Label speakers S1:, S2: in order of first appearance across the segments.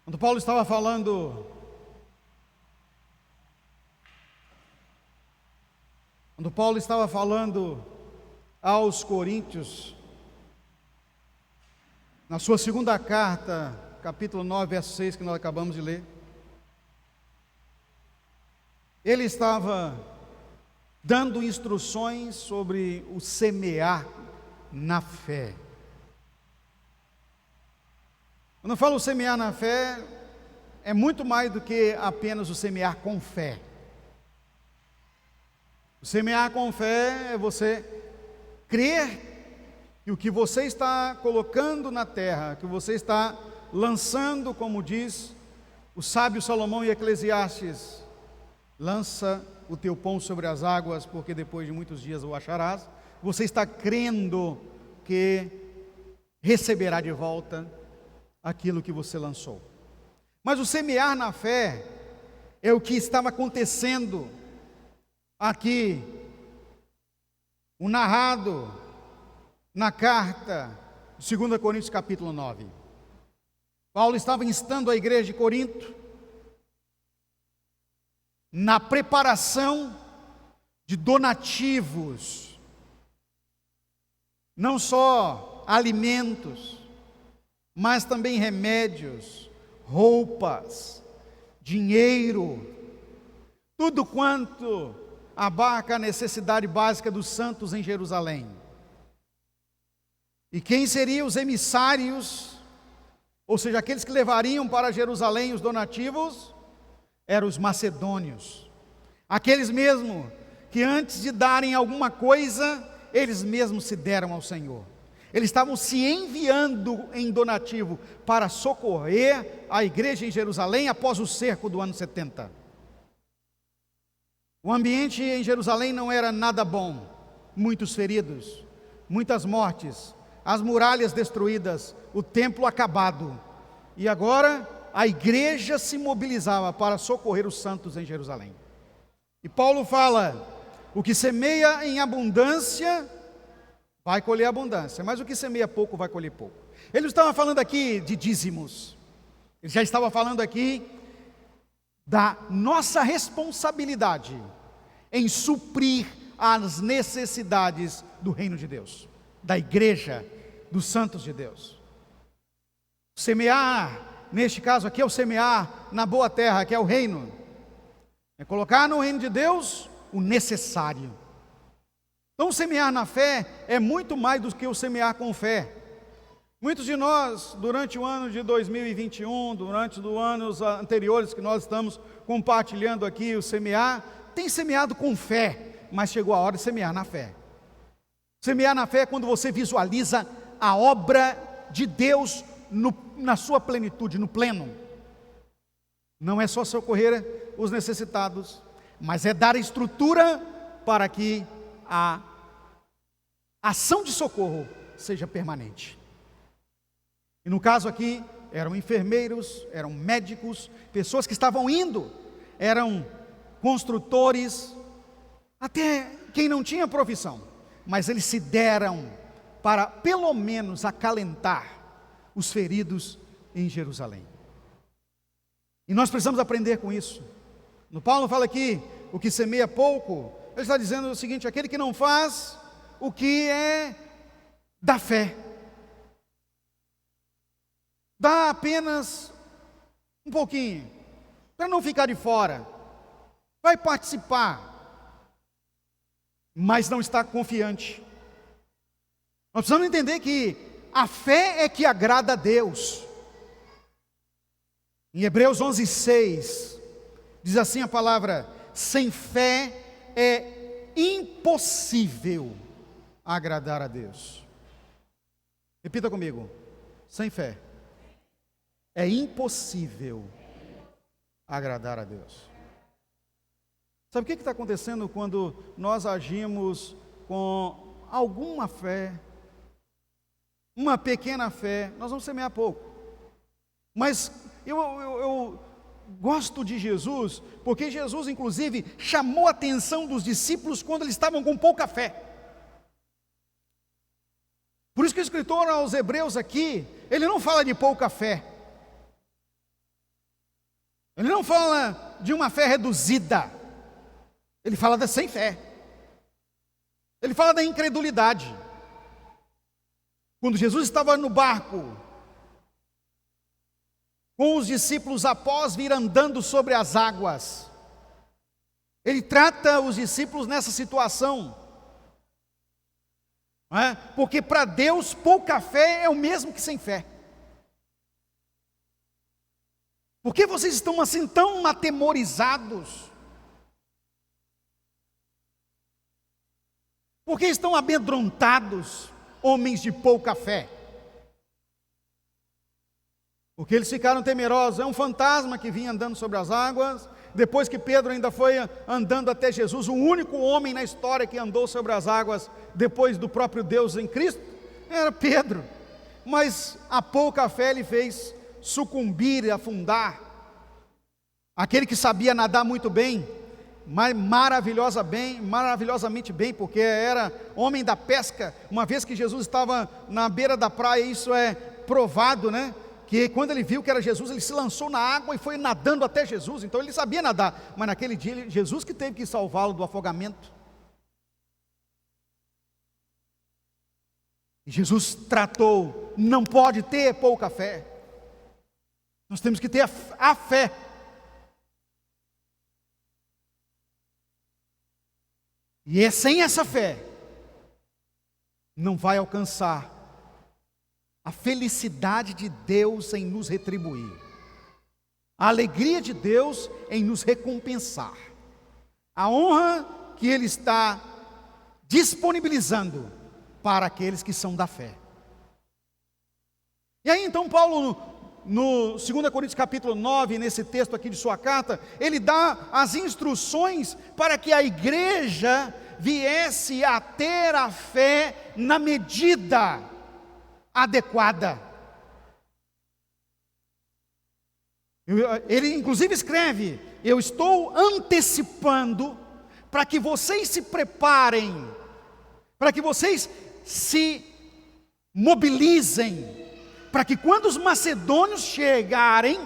S1: Quando Paulo estava falando aos Coríntios, na sua segunda carta, capítulo 9, verso 6, que nós acabamos de ler, ele estava dando instruções sobre o semear na fé. Quando eu falo semear na fé, é muito mais do que apenas o semear com fé. O semear com fé é você crer que o que você está colocando na terra, que você está lançando, como diz o sábio Salomão em Eclesiastes, lança o teu pão sobre as águas, porque depois de muitos dias o acharás. Você está crendo que receberá de volta aquilo que você lançou. Mas o semear na fé é o que estava acontecendo aqui, o narrado na carta de 2 Coríntios capítulo 9. Paulo estava instando a igreja de Corinto na preparação de donativos, não só alimentos, mas também remédios, roupas, dinheiro, tudo quanto abarca a necessidade básica dos santos em Jerusalém. E quem seriam os emissários, ou seja, aqueles que levariam para Jerusalém os donativos, eram os macedônios, aqueles mesmo que antes de darem alguma coisa, eles mesmos se deram ao Senhor. Eles estavam se enviando em donativo para socorrer a igreja em Jerusalém após o cerco do ano 70. O ambiente em Jerusalém não era nada bom, muitos feridos, muitas mortes, as muralhas destruídas, o templo acabado, e agora a igreja se mobilizava para socorrer os santos em Jerusalém. E Paulo fala: o que semeia em abundância vai colher abundância, mas o que semeia pouco vai colher pouco. Ele não estava falando aqui de dízimos, ele já estava falando aqui da nossa responsabilidade em suprir as necessidades do reino de Deus, da igreja, dos santos de Deus. Semear, neste caso aqui, é o semear na boa terra, que é o reino, é colocar no reino de Deus o necessário. Então, semear na fé é muito mais do que o semear com fé. Muitos de nós, durante o ano de 2021, durante os anos anteriores que nós estamos compartilhando aqui o semear, tem semeado com fé, mas chegou a hora de semear na fé. Semear na fé é quando você visualiza a obra de Deus na sua plenitude, no pleno. Não é só socorrer os necessitados, mas é dar estrutura para que a ação de socorro seja permanente. E no caso aqui, eram enfermeiros, eram médicos, pessoas que estavam indo, eram construtores, até quem não tinha profissão, mas eles se deram para pelo menos acalentar os feridos em Jerusalém. E nós precisamos aprender com isso. No Paulo fala aqui, o que semeia pouco, ele está dizendo o seguinte: aquele que não faz o que é da fé, dá apenas um pouquinho, para não ficar de fora, vai participar, mas não está confiante. Nós precisamos entender que a fé é que agrada a Deus. Em Hebreus 11:6 diz assim a palavra: sem fé é impossível agradar a Deus. Repita comigo: sem fé é impossível agradar a Deus. Sabe o que está acontecendo quando nós agimos com alguma fé, uma pequena fé? Nós vamos semear pouco. Mas eu gosto de Jesus, porque Jesus inclusive chamou a atenção dos discípulos quando eles estavam com pouca fé. Por isso que o escritor aos Hebreus aqui, ele não fala de pouca fé, Ele não fala de uma fé reduzida, ele fala da sem fé, ele fala da incredulidade. Quando Jesus estava no barco, com os discípulos após vir andando sobre as águas, ele trata os discípulos nessa situação, não é? Porque para Deus pouca fé é o mesmo que sem fé. Por que vocês estão assim tão atemorizados? Por que estão amedrontados, homens de pouca fé? Porque eles ficaram temerosos. É um fantasma que vinha andando sobre as águas. Depois que Pedro ainda foi andando até Jesus, o único homem na história que andou sobre as águas depois do próprio Deus em Cristo, era Pedro. Mas a pouca fé ele fez sucumbir e afundar. Aquele que sabia nadar muito bem, maravilhosamente bem, porque era homem da pesca. Uma vez que Jesus estava na beira da praia, isso é provado, né? Que quando ele viu que era Jesus, ele se lançou na água e foi nadando até Jesus. Então ele sabia nadar, mas naquele dia Jesus que teve que salvá-lo do afogamento. E Jesus tratou, não pode ter pouca fé, nós temos que ter a fé. E sem essa fé, não vai alcançar a felicidade de Deus em nos retribuir, a alegria de Deus em nos recompensar, a honra que Ele está disponibilizando para aqueles que são da fé. E aí então Paulo, no 2 Coríntios capítulo 9, nesse texto aqui de sua carta, ele dá as instruções para que a igreja viesse a ter a fé na medida adequada. Ele inclusive escreve: eu estou antecipando para que vocês se preparem, para que vocês se mobilizem, para que quando os macedônios chegarem,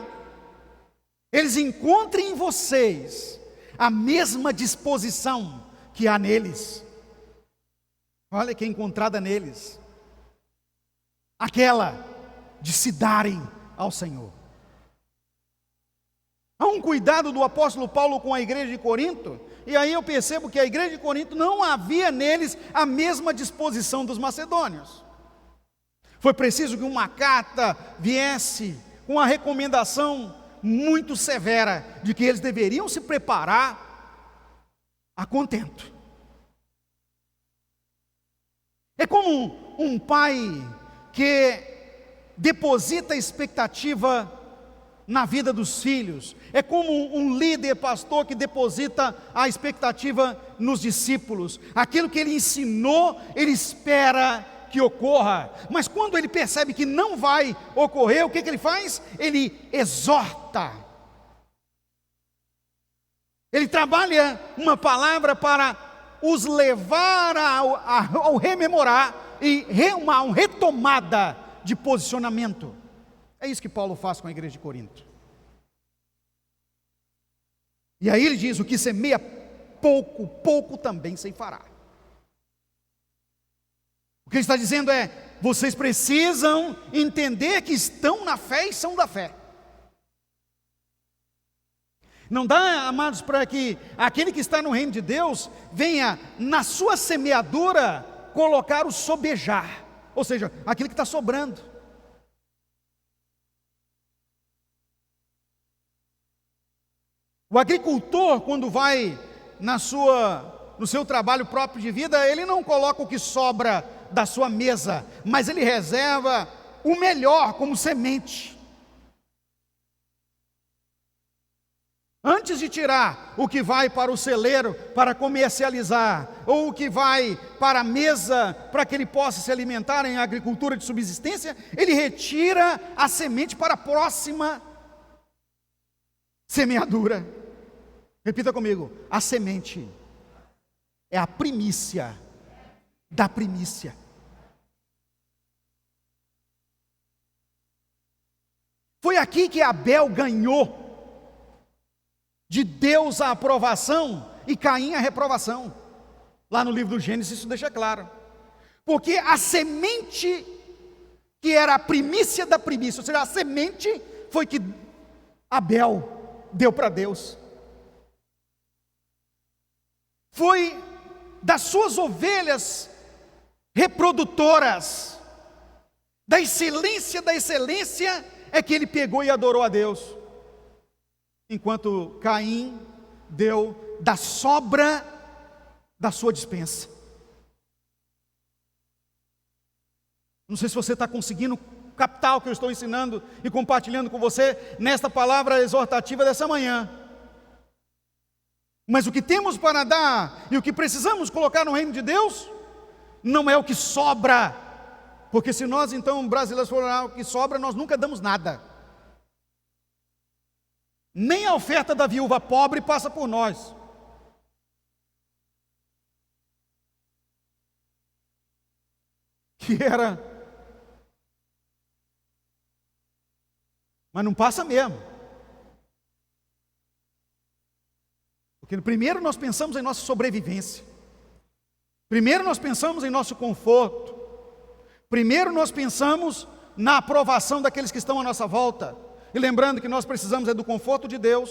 S1: eles encontrem em vocês a mesma disposição que há neles. Olha que é encontrada neles, aquela de se darem ao Senhor. Há um cuidado do apóstolo Paulo com a igreja de Corinto, e aí eu percebo que a igreja de Corinto não havia neles a mesma disposição dos macedônios. Foi preciso que uma carta viesse com uma recomendação muito severa de que eles deveriam se preparar a contento. É como um pai que deposita expectativa na vida dos filhos. É como um líder pastor que deposita a expectativa nos discípulos. Aquilo que ele ensinou, ele espera que ocorra, mas quando ele percebe que não vai ocorrer, o que ele faz? Ele exorta. Ele trabalha uma palavra para os levar ao rememorar e uma retomada de posicionamento. É isso que Paulo faz com a igreja de Corinto. E aí ele diz: o que semeia pouco, pouco também se fará. O que ele está dizendo é: vocês precisam entender que estão na fé e são da fé. Não dá, amados, para que aquele que está no reino de Deus venha na sua semeadura colocar o sobejar, ou seja, aquilo que está sobrando. O agricultor, quando vai no seu trabalho próprio de vida, ele não coloca o que sobra da sua mesa, mas ele reserva o melhor como semente. Antes de tirar o que vai para o celeiro para comercializar, ou o que vai para a mesa para que ele possa se alimentar em agricultura de subsistência, ele retira a semente para a próxima semeadura. Repita comigo: a semente é a primícia da primícia. Foi aqui que Abel ganhou de Deus a aprovação e Caim a reprovação. Lá no livro do Gênesis isso deixa claro. Porque a semente que era a primícia da primícia, ou seja, a semente foi que Abel deu para Deus. Foi das suas ovelhas reprodutoras, da excelência é que ele pegou e adorou a Deus. Enquanto Caim deu da sobra da sua despensa. Não sei se você está conseguindo captar o que eu estou ensinando e compartilhando com você nesta palavra exortativa dessa manhã. Mas o que temos para dar e o que precisamos colocar no reino de Deus, não é o que sobra. Porque se nós então, brasileiros, for o que sobra, nós nunca damos nada. Nem a oferta da viúva pobre passa por nós. Que era, mas não passa mesmo. Porque primeiro nós pensamos em nossa sobrevivência. Primeiro nós pensamos em nosso conforto. Primeiro nós pensamos na aprovação daqueles que estão à nossa volta. E lembrando que nós precisamos é do conforto de Deus,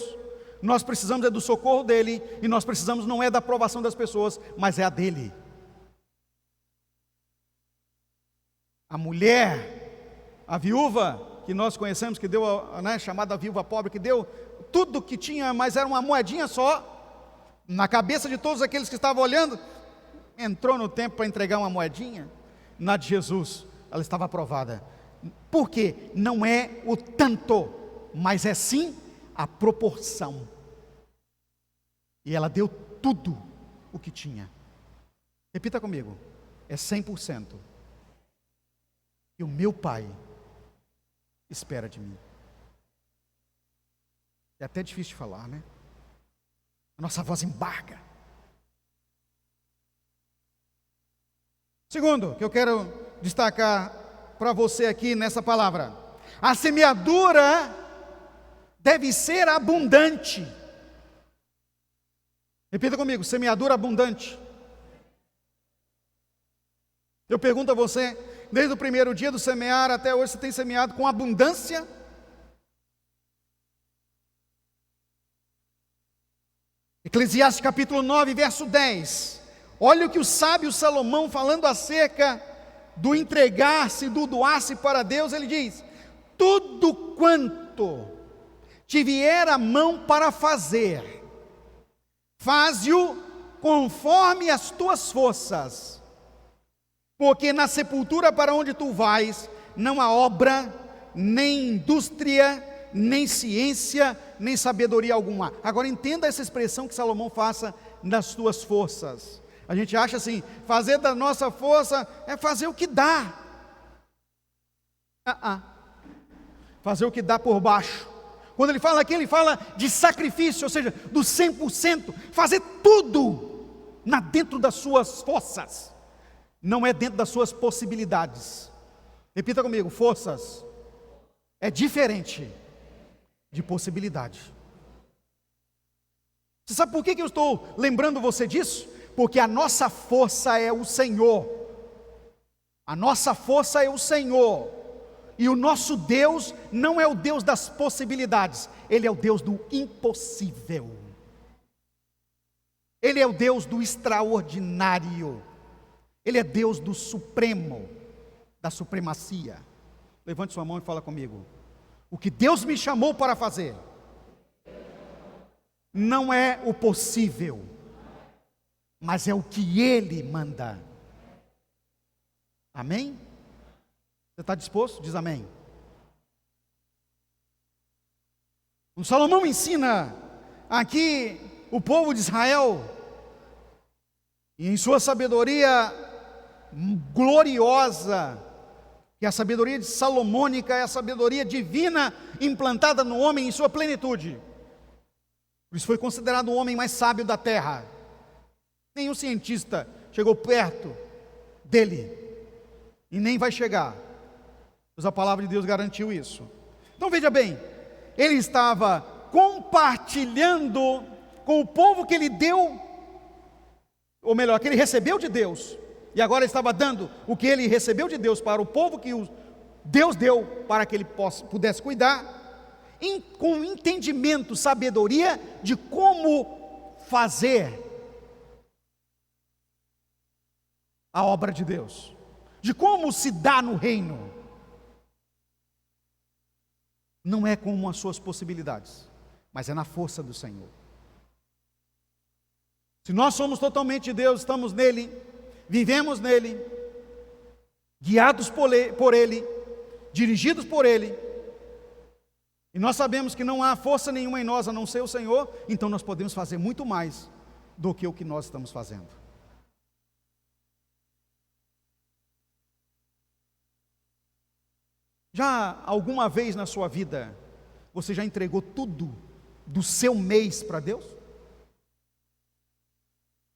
S1: nós precisamos é do socorro dEle, e nós precisamos não é da aprovação das pessoas, mas é a dEle. A mulher, a viúva que nós conhecemos, que deu, chamada viúva pobre, que deu tudo que tinha, mas era uma moedinha só, na cabeça de todos aqueles que estavam olhando, entrou no templo para entregar uma moedinha. Na de Jesus, ela estava aprovada. Por quê? Não é o tanto, mas é sim a proporção. E ela deu tudo o que tinha. Repita comigo, é 100%. E o meu Pai espera de mim. É até difícil de falar, né? A nossa voz embarga. Segundo, que eu quero destacar para você aqui nessa palavra: a semeadura deve ser abundante. Repita comigo, semeadura abundante. Eu pergunto a você, desde o primeiro dia do semear até hoje, você tem semeado com abundância? Eclesiastes capítulo 9, verso 10. Olha o que o sábio Salomão, falando acerca do entregar-se, do doar-se para Deus, ele diz: tudo quanto te vier a mão para fazer, faze-o conforme as tuas forças, porque na sepultura para onde tu vais, não há obra, nem indústria, nem ciência, nem sabedoria alguma. Agora entenda essa expressão que Salomão faça nas tuas forças. A gente acha assim, fazer da nossa força é fazer o que dá. Fazer o que dá por baixo. Quando ele fala aqui, ele fala de sacrifício, ou seja, do 100%, fazer tudo dentro das suas forças, não é dentro das suas possibilidades. Repita comigo, forças é diferente de possibilidade. Você sabe por que eu estou lembrando você disso? Porque a nossa força é o Senhor. A nossa força é o Senhor. E o nosso Deus não é o Deus das possibilidades, Ele é o Deus do impossível. Ele é o Deus do extraordinário. Ele é Deus do supremo, da supremacia. Levante sua mão e fala comigo. O que Deus me chamou para fazer não é o possível, mas é o que Ele manda. Amém? Você está disposto? Diz amém. O Salomão ensina aqui o povo de Israel, e em sua sabedoria gloriosa, que a sabedoria de salomônica é a sabedoria divina implantada no homem em sua plenitude. Por isso foi considerado o homem mais sábio da terra. Nenhum cientista chegou perto dele, e nem vai chegar, pois a palavra de Deus garantiu isso. Então veja bem, ele estava compartilhando com o povo que ele deu, ou melhor, que ele recebeu de Deus, e agora estava dando o que ele recebeu de Deus para o povo que Deus deu para que ele pudesse cuidar, com entendimento, sabedoria de como fazer a obra de Deus, de como se dá no reino. Não é como as suas possibilidades, mas é na força do Senhor. Se nós somos totalmente de Deus, estamos nele, vivemos nele, guiados por ele, dirigidos por ele, e nós sabemos que não há força nenhuma em nós a não ser o Senhor, então nós podemos fazer muito mais do que o que nós estamos fazendo. Já alguma vez na sua vida, você já entregou tudo do seu mês para Deus?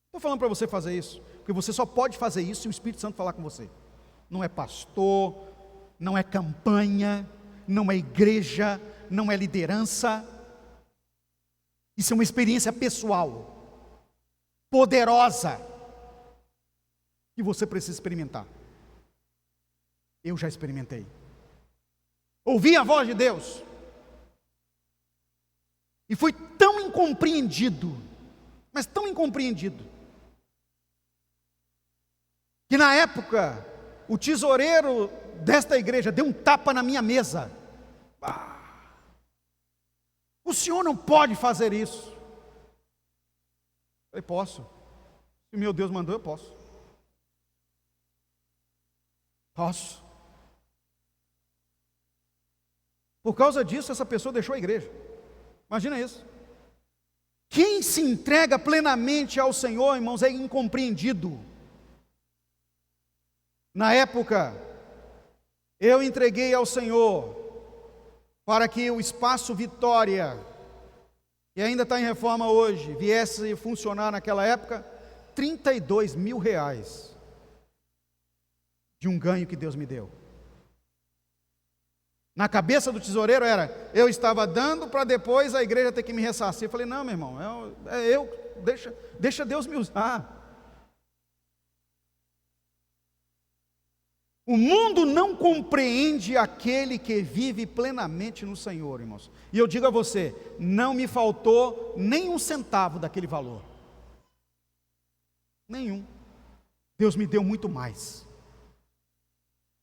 S1: Estou falando para você fazer isso, porque você só pode fazer isso se o Espírito Santo falar com você. Não é pastor, não é campanha, não é igreja, não é liderança. Isso é uma experiência pessoal, poderosa, que você precisa experimentar. Eu já experimentei. Ouvi a voz de Deus e fui tão incompreendido, mas tão incompreendido, que na época o tesoureiro desta igreja deu um tapa na minha mesa. O senhor não pode fazer isso. Eu falei, posso. Se meu Deus mandou, eu posso. Posso. Por causa disso, essa pessoa deixou a igreja. Imagina isso. Quem se entrega plenamente ao Senhor, irmãos, é incompreendido. Na época, eu entreguei ao Senhor para que o Espaço Vitória, que ainda está em reforma hoje, viesse funcionar naquela época, R$32 mil de um ganho que Deus me deu. Na cabeça do tesoureiro era, eu estava dando para depois a igreja ter que me ressarcir. Eu falei, não, meu irmão, deixa Deus me usar. O mundo não compreende aquele que vive plenamente no Senhor, irmãos. E eu digo a você, não me faltou nem um centavo daquele valor. Nenhum. Deus me deu muito mais.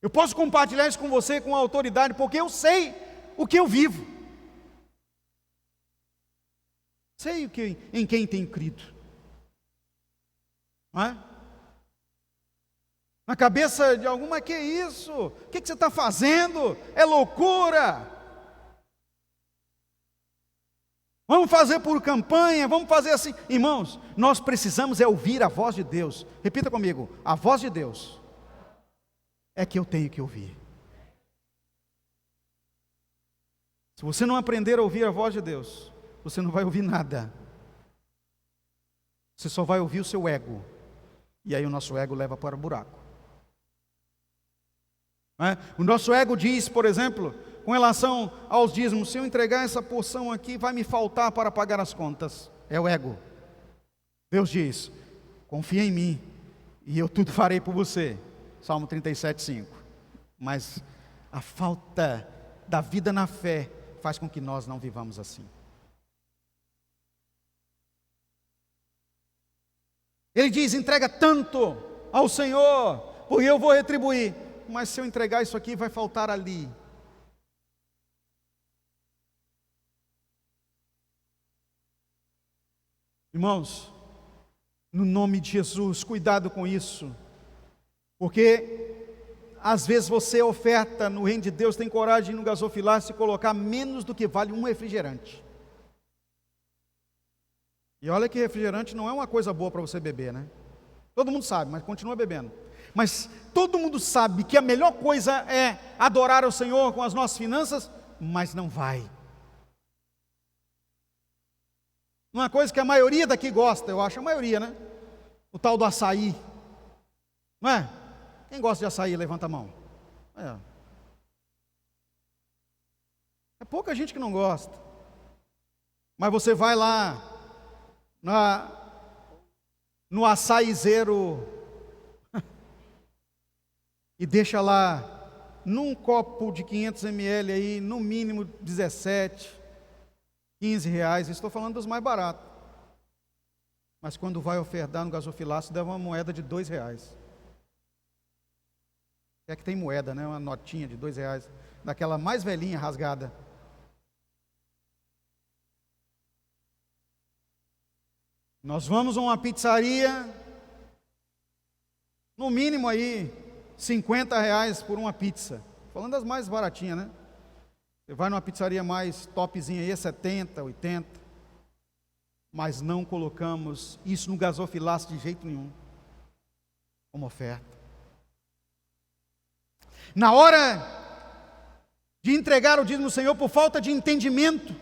S1: Eu posso compartilhar isso com você com autoridade, porque eu sei o que eu vivo. Sei em quem tenho crido. Não é? Na cabeça de alguma, que isso? O que você está fazendo? É loucura. Vamos fazer por campanha, vamos fazer assim. Irmãos, nós precisamos ouvir a voz de Deus. Repita comigo, a voz de Deus é que eu tenho que ouvir. Se você não aprender a ouvir a voz de Deus, você não vai ouvir nada. Você só vai ouvir o seu ego. E aí o nosso ego leva para o buraco. O nosso ego diz, por exemplo, com relação aos dízimos, se eu entregar essa porção aqui, vai me faltar para pagar as contas. É o ego. Deus diz, confia em mim, e eu tudo farei por você. Salmo 37:5. Mas a falta da vida na fé faz com que nós não vivamos assim. Ele diz, entrega tanto ao Senhor, porque eu vou retribuir. Mas se eu entregar isso aqui, vai faltar ali. Irmãos, no nome de Jesus, cuidado com isso. Porque às vezes você oferta no reino de Deus, tem coragem de ir no gasofilácio e colocar menos do que vale um refrigerante. E olha que refrigerante não é uma coisa boa para você beber, né? Todo mundo sabe, mas continua bebendo. Mas todo mundo sabe que a melhor coisa é adorar ao Senhor com as nossas finanças, mas não vai. Uma coisa que a maioria daqui gosta, eu acho, a maioria, né? O tal do açaí. Não é? Quem gosta de açaí, levanta a mão. É pouca gente que não gosta. Mas você vai lá no açaizeiro e deixa lá num copo de 500 ml aí, no mínimo 17, 15 reais. Estou falando dos mais baratos. Mas quando vai ofertar no gasofilácio, dá uma moeda de 2 reais. É que tem moeda, né? Uma notinha de 2 reais, daquela mais velhinha, rasgada. Nós vamos a uma pizzaria, no mínimo aí, 50 reais por uma pizza. Falando das mais baratinhas, né? Você vai numa pizzaria mais topzinha aí, 70, 80. Mas não colocamos isso no gasofilácio de jeito nenhum, como oferta. Na hora de entregar o dízimo ao Senhor, por falta de entendimento,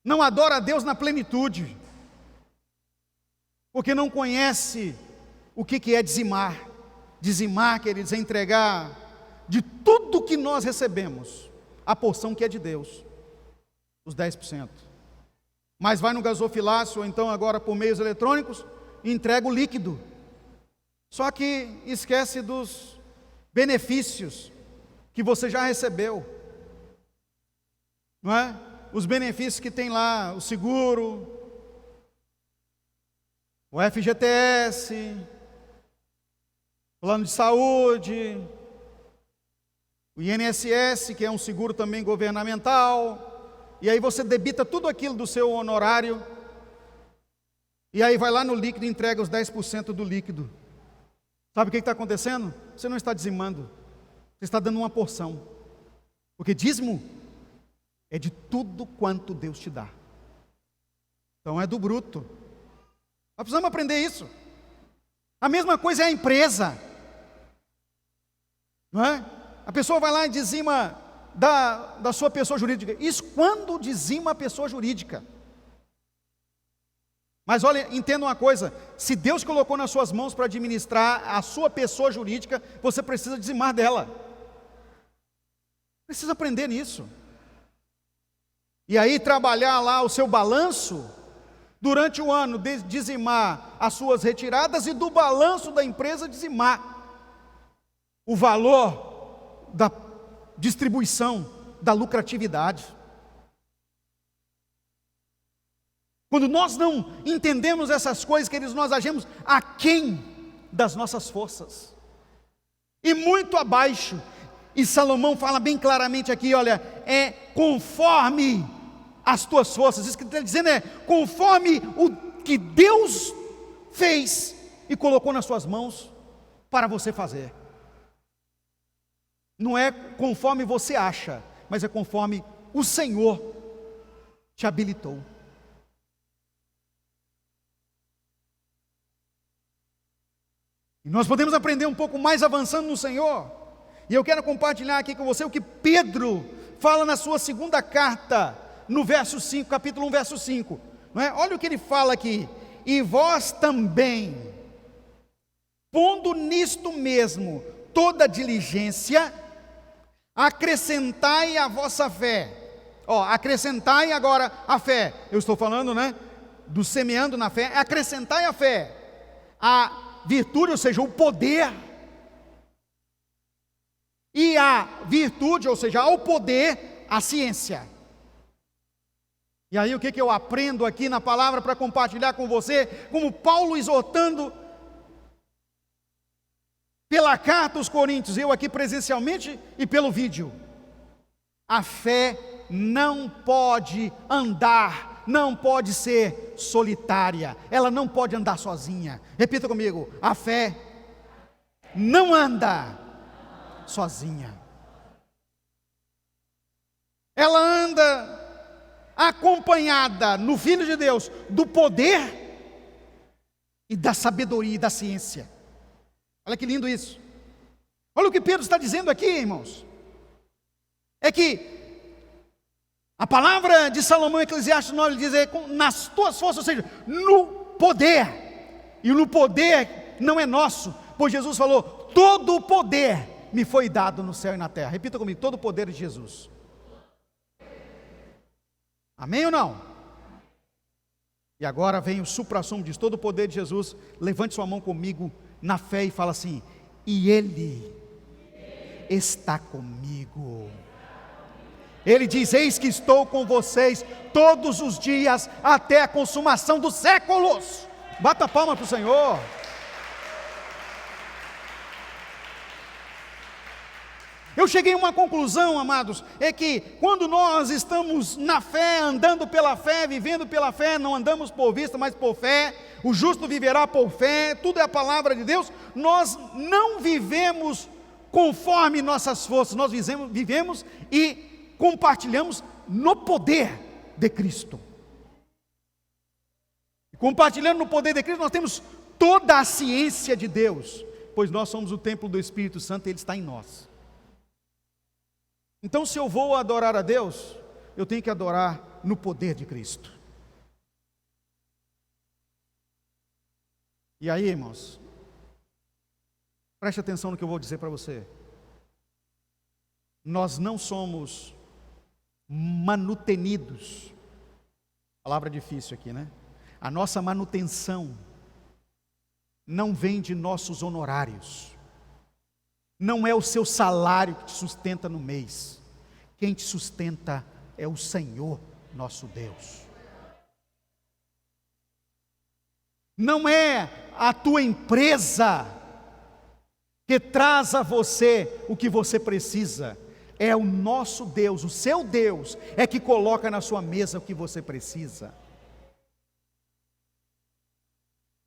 S1: não adora a Deus na plenitude, porque não conhece o que é dizimar. Dizimar, queridos, é entregar de tudo que nós recebemos, a porção que é de Deus, os 10%. Mas vai no gasofilácio, ou então agora por meios eletrônicos, e entrega o líquido. Só que esquece dos benefícios que você já recebeu, não é? Os benefícios que tem lá, o seguro, o FGTS, plano de saúde, o INSS, que é um seguro também governamental, e aí você debita tudo aquilo do seu honorário, e aí vai lá no líquido e entrega os 10% do líquido. Sabe o que está acontecendo? Você não está dizimando, você está dando uma porção, porque dízimo é de tudo quanto Deus te dá, então é do bruto. Nós precisamos aprender isso. A mesma coisa é a empresa, não é? A pessoa vai lá e dizima da sua pessoa jurídica. Isso quando dizima a pessoa jurídica. Mas olha, entenda uma coisa: se Deus colocou nas suas mãos para administrar a sua pessoa jurídica, você precisa dizimar dela. Precisa aprender nisso. E aí trabalhar lá o seu balanço, durante o ano dizimar as suas retiradas, e do balanço da empresa dizimar o valor da distribuição, da lucratividade. Quando nós não entendemos essas coisas, queridos, nós agimos aquém das nossas forças, e muito abaixo. E Salomão fala bem claramente aqui, olha, é conforme as tuas forças. Isso que ele está dizendo é conforme o que Deus fez e colocou nas suas mãos para você fazer. Não é conforme você acha, mas é conforme o Senhor te habilitou. E nós podemos aprender um pouco mais avançando no Senhor. E eu quero compartilhar aqui com você o que Pedro fala na sua segunda carta, no verso 5, capítulo 1, verso 5. Não é? Olha o que ele fala aqui: e vós também, pondo nisto mesmo toda diligência, acrescentai a vossa fé. Acrescentai agora a fé. Eu estou falando, né, do semeando na fé. Acrescentai a fé, a virtude, ou seja, o poder, e a virtude, ou seja, ao poder, a ciência. E aí o que eu aprendo aqui na palavra para compartilhar com você, como Paulo exortando pela carta aos Coríntios, eu aqui presencialmente e pelo vídeo: a fé não pode andar, não pode ser solitária, ela não pode andar sozinha. Repita comigo: a fé não anda sozinha, ela anda acompanhada no Filho de Deus do poder e da sabedoria e da ciência. Olha que lindo isso. Olha o que Pedro está dizendo aqui, irmãos. É que a palavra de Salomão em Eclesiastes 9 diz: nas tuas forças, ou seja, no poder. E no poder não é nosso, pois Jesus falou: todo o poder me foi dado no céu e na terra. Repita comigo: todo o poder de Jesus. Amém ou não? E agora vem o suprassumo, diz todo o poder de Jesus. Levante sua mão comigo na fé e fala assim: e Ele está comigo. Ele diz: eis que estou com vocês todos os dias até a consumação dos séculos. Bata a palma para o Senhor. Eu cheguei a uma conclusão, amados, é que quando nós estamos na fé, andando pela fé, vivendo pela fé, não andamos por vista, mas por fé, o justo viverá por fé, tudo é a palavra de Deus, nós não vivemos conforme nossas forças, nós vivemos e compartilhamos no poder de Cristo. Compartilhando no poder de Cristo, nós temos toda a ciência de Deus, pois nós somos o templo do Espírito Santo e Ele está em nós. Então, se eu vou adorar a Deus, eu tenho que adorar no poder de Cristo. E aí, irmãos, preste atenção no que eu vou dizer para você. Nós não somos manutenidos. Palavra difícil aqui, né? A nossa manutenção não vem de nossos honorários. Não é o seu salário que te sustenta no mês. Quem te sustenta é o Senhor, nosso Deus. Não é a tua empresa que traz a você o que você precisa. É o nosso Deus, o seu Deus, é que coloca na sua mesa o que você precisa.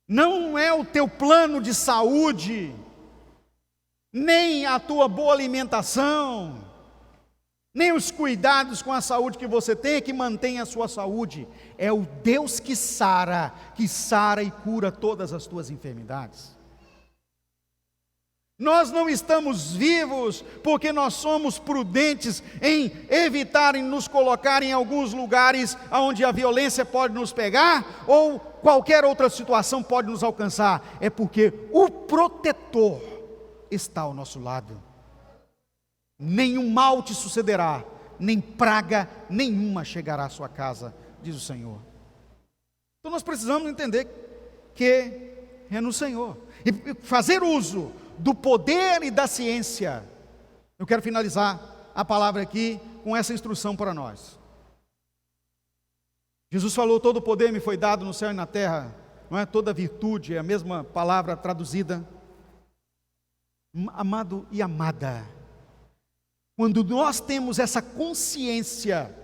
S1: Não é o teu plano de saúde, nem a tua boa alimentação, nem os cuidados com a saúde que você tem que mantém a sua saúde. É o Deus que sara e cura todas as tuas enfermidades. Nós não estamos vivos porque nós somos prudentes em evitar em nos colocar em alguns lugares onde a violência pode nos pegar ou qualquer outra situação pode nos alcançar. É porque o protetor está ao nosso lado. Nenhum mal te sucederá, nem praga nenhuma chegará à sua casa, diz o Senhor. Então nós precisamos entender que é no Senhor e fazer uso do poder e da ciência. Eu quero finalizar a palavra aqui com essa instrução para nós. Jesus falou: todo o poder me foi dado no céu e na terra. Não é? Toda virtude é a mesma palavra traduzida. Amado e amada, quando nós temos essa consciência,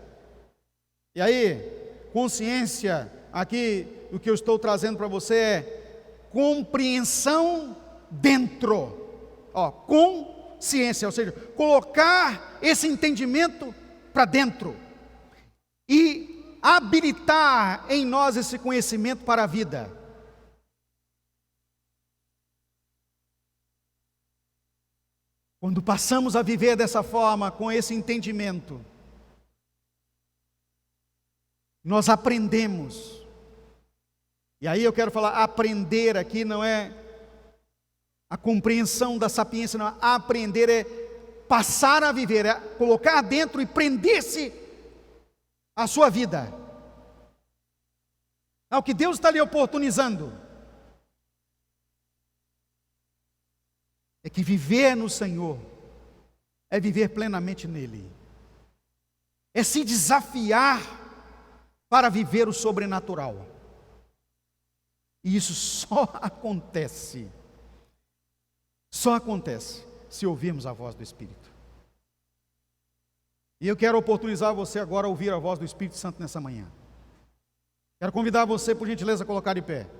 S1: e aí, consciência, aqui o que eu estou trazendo para você é compreensão dentro, consciência, ou seja, colocar esse entendimento para dentro e habilitar em nós esse conhecimento para a vida. Quando passamos a viver dessa forma, com esse entendimento, nós aprendemos. E aí eu quero falar, aprender aqui não é a compreensão da sapiência, não. Aprender é passar a viver, é colocar dentro e prender-se à sua vida, ao que Deus está lhe oportunizando. É que viver no Senhor é viver plenamente nele, é se desafiar para viver o sobrenatural, e isso só acontece se ouvirmos a voz do Espírito. E eu quero oportunizar você agora a ouvir a voz do Espírito Santo nessa manhã. Quero convidar você, por gentileza, a colocar de pé.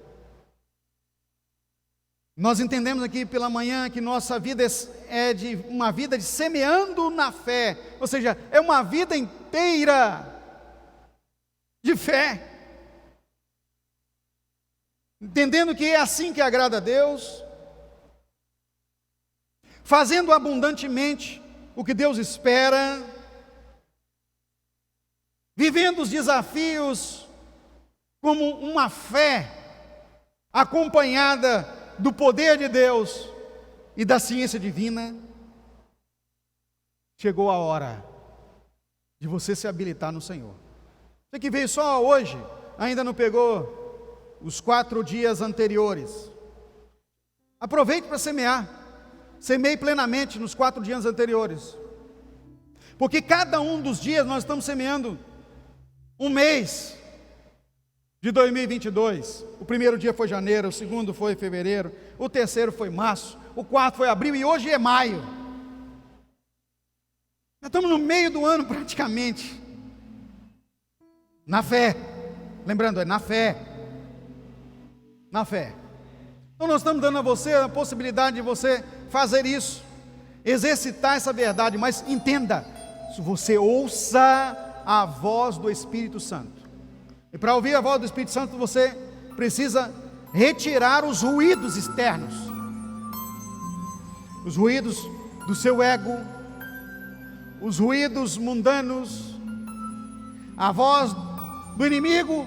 S1: Nós entendemos aqui pela manhã que nossa vida é de uma vida de semeando na fé, ou seja, é uma vida inteira de fé, entendendo que é assim que agrada a Deus, fazendo abundantemente o que Deus espera, vivendo os desafios como uma fé acompanhada do poder de Deus e da ciência divina. Chegou a hora de você se habilitar no Senhor. Você que veio só hoje, ainda não pegou os 4 dias anteriores. Aproveite para semear. Semeie plenamente nos 4 dias anteriores. Porque cada um dos dias nós estamos semeando um mês de 2022. O primeiro dia foi janeiro, o segundo foi fevereiro, o terceiro foi março, o quarto foi abril e hoje é maio. Nós estamos no meio do ano praticamente. Na fé. Lembrando, é na fé. Na fé. Então nós estamos dando a você a possibilidade de você fazer isso, exercitar essa verdade, mas entenda, se você ouça a voz do Espírito Santo. E para ouvir a voz do Espírito Santo, você precisa retirar os ruídos externos, os ruídos do seu ego, os ruídos mundanos, a voz do inimigo,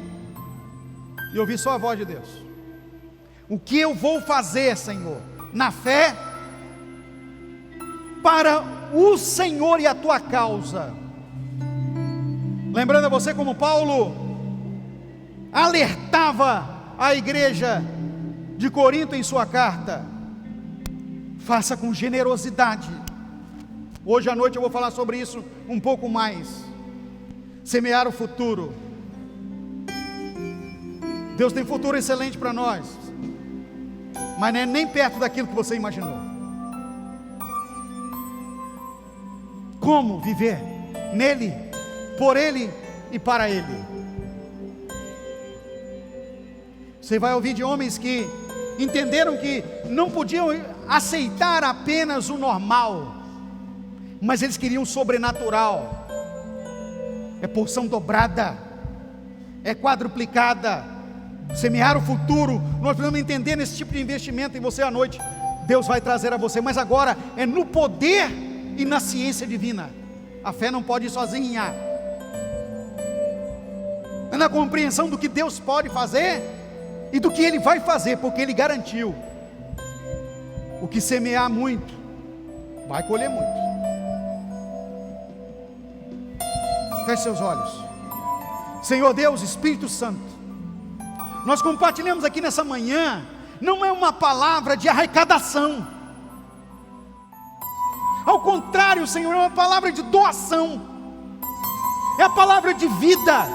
S1: e ouvir só a voz de Deus. O que eu vou fazer, Senhor, na fé, para o Senhor e a tua causa. Lembrando a você como Paulo alertava a igreja de Corinto em sua carta: faça com generosidade. Hoje à noite eu vou falar sobre isso um pouco mais. Semear o futuro. Deus tem futuro excelente para nós, mas não é nem perto daquilo que você imaginou. Como viver nele, por ele e para ele. Você vai ouvir de homens que entenderam que não podiam aceitar apenas o normal, mas eles queriam o sobrenatural. É porção dobrada, é quadruplicada. Semear o futuro, nós precisamos entender nesse tipo de investimento em você à noite. Deus vai trazer a você, mas agora é no poder e na ciência divina. A fé não pode ir sozinha, é na compreensão do que Deus pode fazer e do que Ele vai fazer, porque Ele garantiu. O que semear muito, vai colher muito. Feche seus olhos. Senhor Deus, Espírito Santo, nós compartilhamos aqui nessa manhã, não é uma palavra de arrecadação, ao contrário, Senhor, é uma palavra de doação, é a palavra de vida.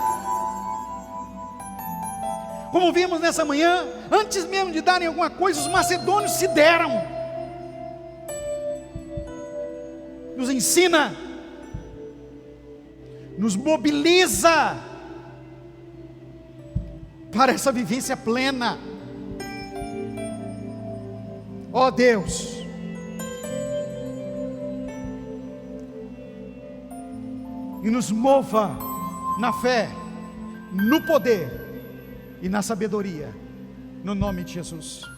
S1: Como vimos nessa manhã, antes mesmo de darem alguma coisa, os macedônios se deram. Nos ensina, nos mobiliza para essa vivência plena. Ó Deus, e nos mova na fé, no poder e na sabedoria, no nome de Jesus.